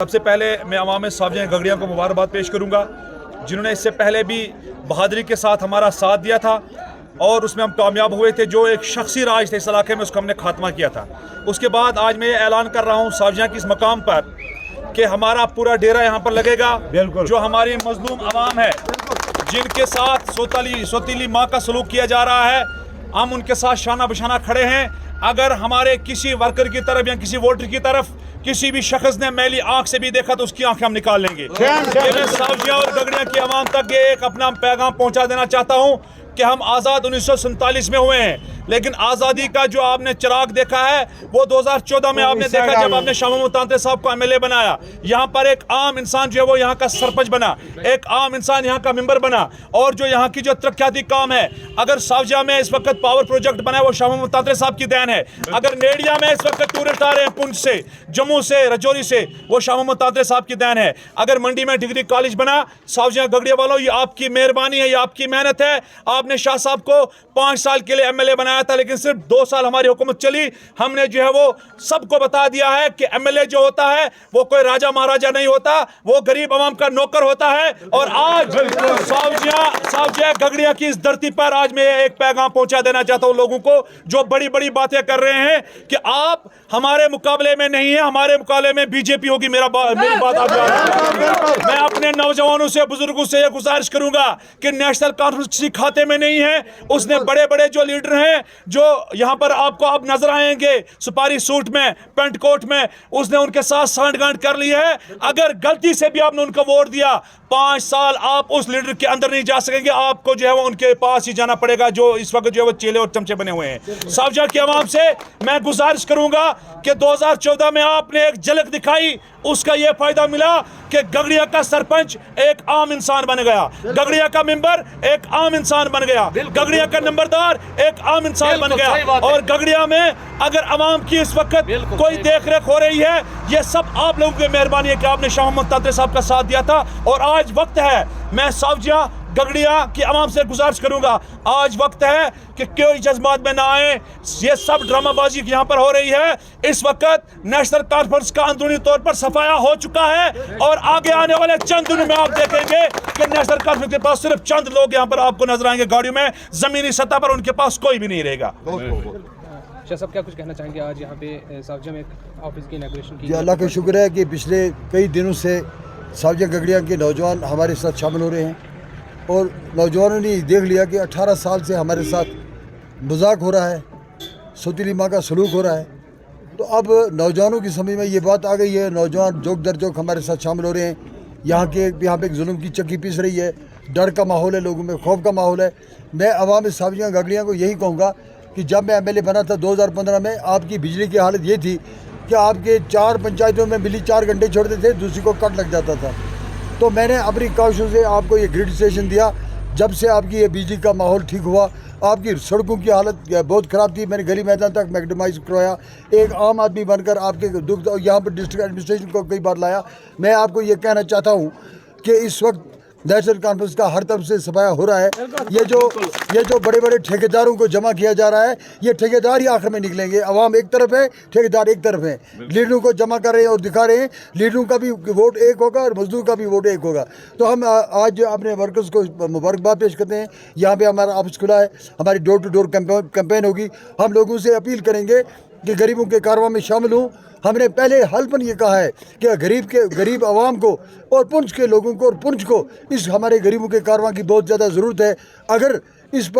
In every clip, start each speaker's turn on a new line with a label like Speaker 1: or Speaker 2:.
Speaker 1: सबसे पहले मैं अवाम सावजिया गगड़िया को मुबारकबाद पेश करूंगा, जिन्होंने इससे पहले भी बहादुरी के साथ हमारा साथ दिया था और उसमें हम कामयाब हुए थे। जो एक शख्सी राज थे इस इलाके में, उसको हमने खात्मा किया था। उसके बाद आज मैं ये ऐलान कर रहा हूँ सावजिया की इस मकाम पर कि हमारा पूरा डेरा यहाँ पर लगेगा। जो हमारी मजलूम अवाम है, जिनके साथ सौतीली माँ का सलूक किया जा रहा है, हम उनके साथ शाना बशाना खड़े हैं। अगर हमारे किसी वर्कर की तरफ या किसी वोटर की तरफ किसी भी शख्स ने मैली आंख से भी देखा तो उसकी आंखें हम निकाल लेंगे। मैं सावजिया और गगड़िया की आवाम तक ये एक अपना पैगाम पहुंचा देना चाहता हूं कि हम आज़ाद 1947 में हुए हैं, लेकिन आज़ादी का जो आपने चिराग देखा है वो 2014 में आपने देखा जब आपने शाह महमूद तांतरे साहब को एमएलए बनाया। यहाँ पर एक आम इंसान जो है वो यहाँ का सरपंच बना, एक आम इंसान यहाँ का मेंबर बना, और जो यहाँ की जो तरक्याती काम है, अगर सावजिया में इस वक्त पावर प्रोजेक्ट बना है वो शाह महमूद तांतरे साहब की देन है। अगर नेड़िया में इस वक्त टूरिस्ट आ रहे हैं पुंछ से, जम्मू से, रजौरी से, वो शाह महमूद तांतरे साहब की देन है। अगर मंडी में डिग्री कॉलेज बना, सावजिया गगड़िया वालों, ये आपकी मेहरबानी है, ये आपकी मेहनत है। आपने शाह साहब को 5 साल के लिए एमएलए बनाया था, लेकिन सिर्फ 2 साल हमारी हुकूमत चली। हमने जो है वो सबको बता दिया है कि एमएलए जो होता है वो कोई राजा महाराजा नहीं होता, वो गरीब आवाम का नौकर होता है। और आज सावजिया गगड़िया की इस धरती पर आज मैं एक पैगाम पहुंचा देना चाहता हूं लोगों को जो बड़ी बड़ी बातें कर रहे हैं कि आप हमारे मुकाबले में नहीं है, हमारे मुकाबले में बीजेपी होगी। मेरी बात आप मैं अपने नौजवानों से, बुजुर्गों से ये गुजारिश करूंगा कि नेशनल कॉन्फ्रेंस किसी खाते में नहीं है। उसने बड़े बड़े जो लीडर हैं जो यहाँ पर आपको अब नजर आएंगे सुपारी सूट में, पेंट कोट में, उसने उनके साथ सांठगांठ कर ली है। अगर गलती से भी आपने उनको वोट दिया, 5 साल आप उस लीडर के अंदर नहीं जा सकेंगे। आपको जो है वो उनके पास ही जाना पड़ेगा जो इस वक्त जो है वो चेले और चमचे बने हुए हैं। सावजिया की आवाम से मैं गुजारिश करूंगा कि 2014 में आपने एक झलक दिखाई, उसका यह फायदा मिला कि गगड़िया का सरपंच एक आम इंसान बन गया, गगड़िया का मेंबर एक आम इंसान बन गया, गगड़िया का नंबरदार एक आम इंसान बन गया। और गगड़िया में अगर आवाम की इस वक्त कोई देख रेख हो रही है, ये सब आप लोगों की मेहरबानी है कि आपने शाह महमूद तांतरे साहब का साथ दिया था। और आज वक्त है, मैं सावजिया गगड़िया की आवाम से गुजारिश करूंगा, आज वक्त है कि कोई जज्बात में ना आए। ये सब ड्रामाबाजी यहाँ पर हो रही है। इस वक्त नेशनल कॉन्फ्रेंस का अंदरूनी तौर पर सफाया हो चुका है और आगे आने वाले चंद दिनों में आप देखेंगे कि नेशनल कॉन्फ्रेंस के पास सिर्फ चंद लोग यहाँ पर आपको नजर आएंगे गाड़ियों में, जमीनी सतह पर उनके पास कोई भी नहीं रहेगा।
Speaker 2: शाह साहब क्या कुछ कहना चाहेंगे? आज यहाँ पे सावजिया में एक ऑफिस की इनॉग्रेशन की।
Speaker 3: अल्लाह का शुक्र है कि पिछले कई दिनों से सावजिया गगड़िया के नौजवान हमारे साथ शामिल हो रहे हैं और नौजवानों ने देख लिया कि 18 साल से हमारे साथ मजाक हो रहा है, सौतीली माँ का सलूक हो रहा है। तो अब नौजवानों की समझ में ये बात आ गई है, नौजवान जोक दर जोक हमारे साथ शामिल हो रहे हैं। यहाँ पे एक जुल्म की चक्की पीस रही है, डर का माहौल है, लोगों में खौफ का माहौल है। मैं अवाम सावजिया गगड़िया को यही कहूँगा कि जब मैं एमएलए बना था 2015 में, आपकी बिजली की हालत ये थी कि आपके 4 पंचायतों में बिजली 4 घंटे छोड़ते थे, दूसरी को कट लग जाता था। तो मैंने अपनी काशों से आपको ये ग्रिड स्टेशन दिया। जब से आपकी ये बिजली का माहौल ठीक हुआ, आपकी सड़कों की हालत बहुत ख़राब थी, मैंने गली मैदान तक मैगडमाइज करवाया। एक आम आदमी बनकर आपके दुख यहाँ पर डिस्ट्रिक्ट एडमिनिस्ट्रेशन को कई बार लाया। मैं आपको ये कहना चाहता हूँ कि इस वक्त नेशनल कॉन्फ्रेंस का हर तरफ से सफाया हो रहा है। ये जो बड़े बड़े ठेकेदारों को जमा किया जा रहा है, ये ठेकेदार ही आखिर में निकलेंगे। अवाम एक तरफ है, ठेकेदार एक तरफ है। लीडरों को जमा कर रहे हैं और दिखा रहे हैं, लीडरों का भी वोट एक होगा और मजदूर का भी वोट एक होगा। तो हम आज अपने वर्कर्स को मुबारकबाद पेश करते हैं। यहाँ पे हमारा ऑफिस खुला है, हमारी डोर टू डोर कैंपेन होगी। हम लोगों से अपील करेंगे कि गरीबों के कारवां में शामिल हों। हमने पहले हल्फन ये कहा है कि गरीब आवाम को और पुंछ के लोगों को और पुंछ को इस हमारे गरीबों के कारवां की बहुत ज़्यादा ज़रूरत है। अगर इस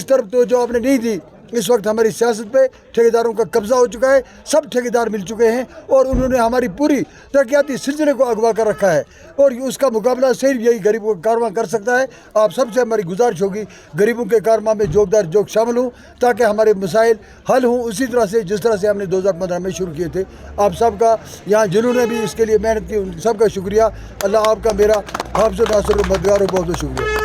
Speaker 3: तरफ तो जो आपने नहीं दी, इस वक्त हमारी सियासत पे ठेकेदारों का कब्जा हो चुका है। सब ठेकेदार मिल चुके हैं और उन्होंने हमारी पूरी तरक्याती सिलसिले को अगवा कर रखा है और उसका मुकाबला सिर्फ यही गरीबों का कारवां कर सकता है। आप सबसे हमारी गुजारिश होगी गरीबों के कारवां में जोगदार जोग शामिल हों ताकि हमारे मसाइल हल हों उसी तरह से जिस तरह से हमने 2015 में शुरू किए थे। आप सबका यहाँ जिन्होंने भी इसके लिए मेहनत की उन सबका शुक्रिया। अल्लाह आपका, मेरा, हाफ़िज़ नासिर, मददगार, बहुत बहुत शुक्रिया।